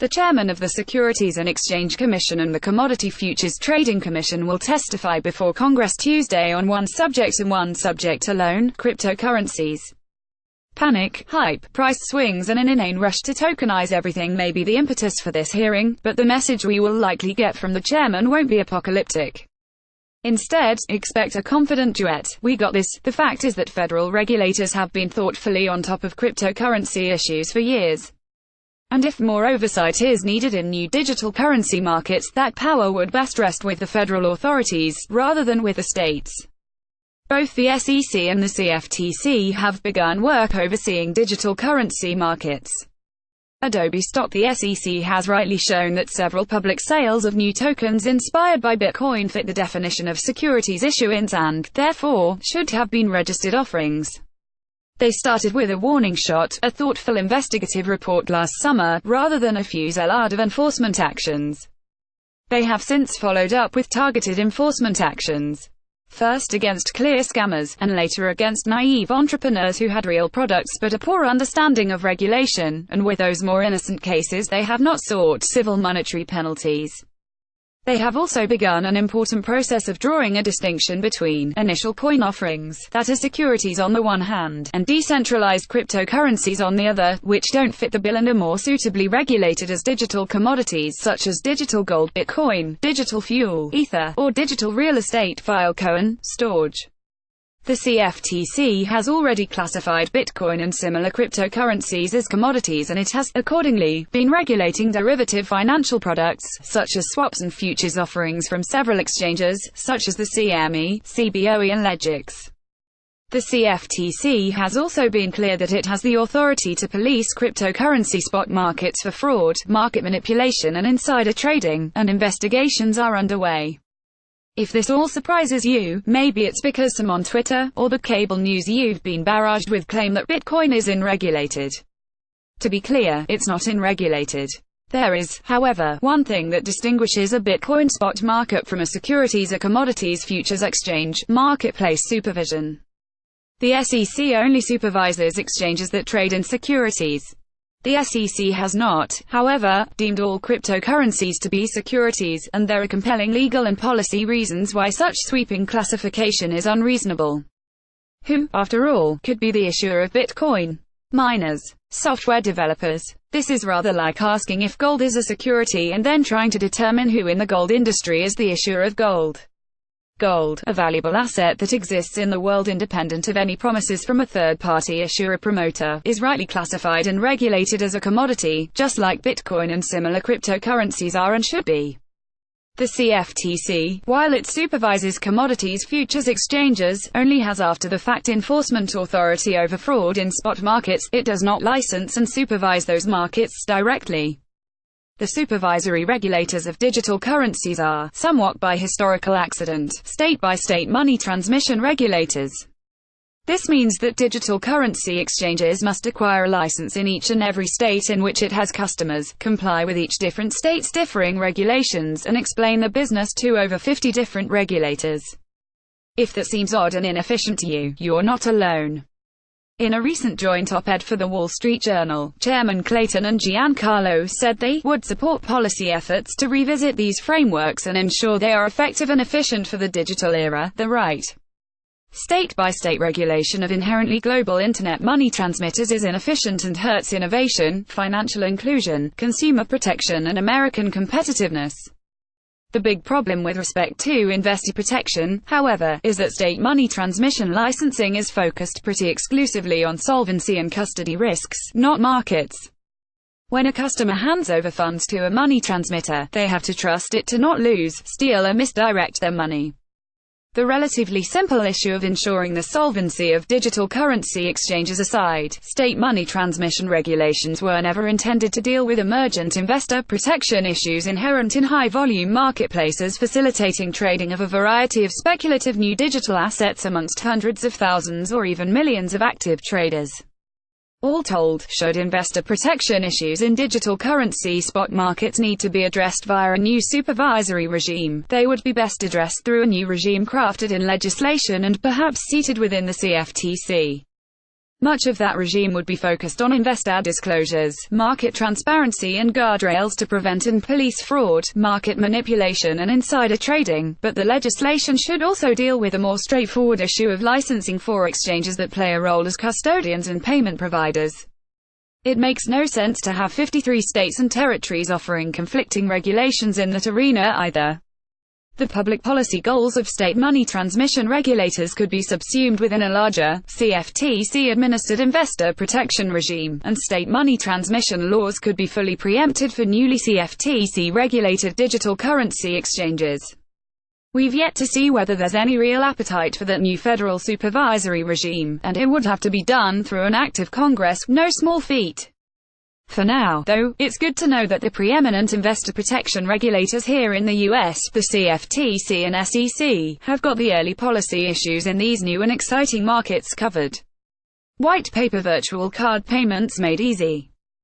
The chairman of the Securities and Exchange Commission and the Commodity Futures Trading Commission will testify before Congress Tuesday on one subject and one subject alone: cryptocurrencies. Panic, hype, price swings and an inane rush to tokenize everything may be the impetus for this hearing, but the message we will likely get from the chairman won't be apocalyptic. Instead, expect a confident duet. "We got this." The fact is that federal regulators have been thoughtfully on top of cryptocurrency issues for years. And if more oversight is needed in new digital currency markets, that power would best rest with the federal authorities, rather than with the states. Both the SEC and the CFTC have begun work overseeing digital currency markets. Adobe stock. The SEC has rightly shown that several public sales of new tokens inspired by Bitcoin fit the definition of securities issuance and, therefore, should have been registered offerings. They started with a warning shot, a thoughtful investigative report last summer, rather than a fusillade of enforcement actions. They have since followed up with targeted enforcement actions. First against clear scammers, and later against naive entrepreneurs who had real products but a poor understanding of regulation, and with those more innocent cases they have not sought civil monetary penalties. They have also begun an important process of drawing a distinction between initial coin offerings, that are securities on the one hand, and decentralized cryptocurrencies on the other, which don't fit the bill and are more suitably regulated as digital commodities such as digital gold, Bitcoin, digital fuel, Ether, or digital real estate, Filecoin, Storage. The CFTC has already classified Bitcoin and similar cryptocurrencies as commodities, and it has, accordingly, been regulating derivative financial products, such as swaps and futures offerings from several exchanges, such as the CME, CBOE and Legix. The CFTC has also been clear that it has the authority to police cryptocurrency spot markets for fraud, market manipulation and insider trading, and investigations are underway. If this all surprises you, maybe it's because some on Twitter, or the cable news you've been barraged with claim that Bitcoin is unregulated. To be clear, it's not unregulated. There is, however, one thing that distinguishes a Bitcoin spot market from a securities or commodities futures exchange: marketplace supervision. The SEC only supervises exchanges that trade in securities. The SEC has not, however, deemed all cryptocurrencies to be securities, and there are compelling legal and policy reasons why such sweeping classification is unreasonable. Who, after all, could be the issuer of Bitcoin? Miners. Software developers. This is rather like asking if gold is a security and then trying to determine who in the gold industry is the issuer of gold. Gold, a valuable asset that exists in the world independent of any promises from a third-party issuer promoter, is rightly classified and regulated as a commodity, just like Bitcoin and similar cryptocurrencies are and should be. The CFTC, while it supervises commodities futures exchanges, only has after-the-fact enforcement authority over fraud in spot markets. It does not license and supervise those markets directly. The supervisory regulators of digital currencies are, somewhat by historical accident, state-by-state money transmission regulators. This means that digital currency exchanges must acquire a license in each and every state in which it has customers, comply with each different state's differing regulations, and explain the business to over 50 different regulators. If that seems odd and inefficient to you, you're not alone. In a recent joint op-ed for the Wall Street Journal, Chairman Clayton and Giancarlo said they would support policy efforts to revisit these frameworks and ensure they are effective and efficient for the digital era. The right state-by-state regulation of inherently global Internet money transmitters is inefficient and hurts innovation, financial inclusion, consumer protection and American competitiveness. The big problem with respect to investor protection, however, is that state money transmission licensing is focused pretty exclusively on solvency and custody risks, not markets. When a customer hands over funds to a money transmitter, they have to trust it to not lose, steal or misdirect their money. The relatively simple issue of ensuring the solvency of digital currency exchanges aside, state money transmission regulations were never intended to deal with emergent investor protection issues inherent in high-volume marketplaces facilitating trading of a variety of speculative new digital assets amongst hundreds of thousands or even millions of active traders. All told, should investor protection issues in digital currency spot markets need to be addressed via a new supervisory regime, they would be best addressed through a new regime crafted in legislation and perhaps seated within the CFTC. Much of that regime would be focused on investor disclosures, market transparency and guardrails to prevent and police fraud, market manipulation and insider trading, but the legislation should also deal with a more straightforward issue of licensing for exchanges that play a role as custodians and payment providers. It makes no sense to have 53 states and territories offering conflicting regulations in that arena either. The public policy goals of state money transmission regulators could be subsumed within a larger, CFTC-administered investor protection regime, and state money transmission laws could be fully preempted for newly CFTC-regulated digital currency exchanges. We've yet to see whether there's any real appetite for that new federal supervisory regime, and it would have to be done through an act of Congress, no small feat. For now, though, it's good to know that the preeminent investor protection regulators here in the US, the CFTC and SEC, have got the early policy issues in these new and exciting markets covered. White paper virtual card payments made easy.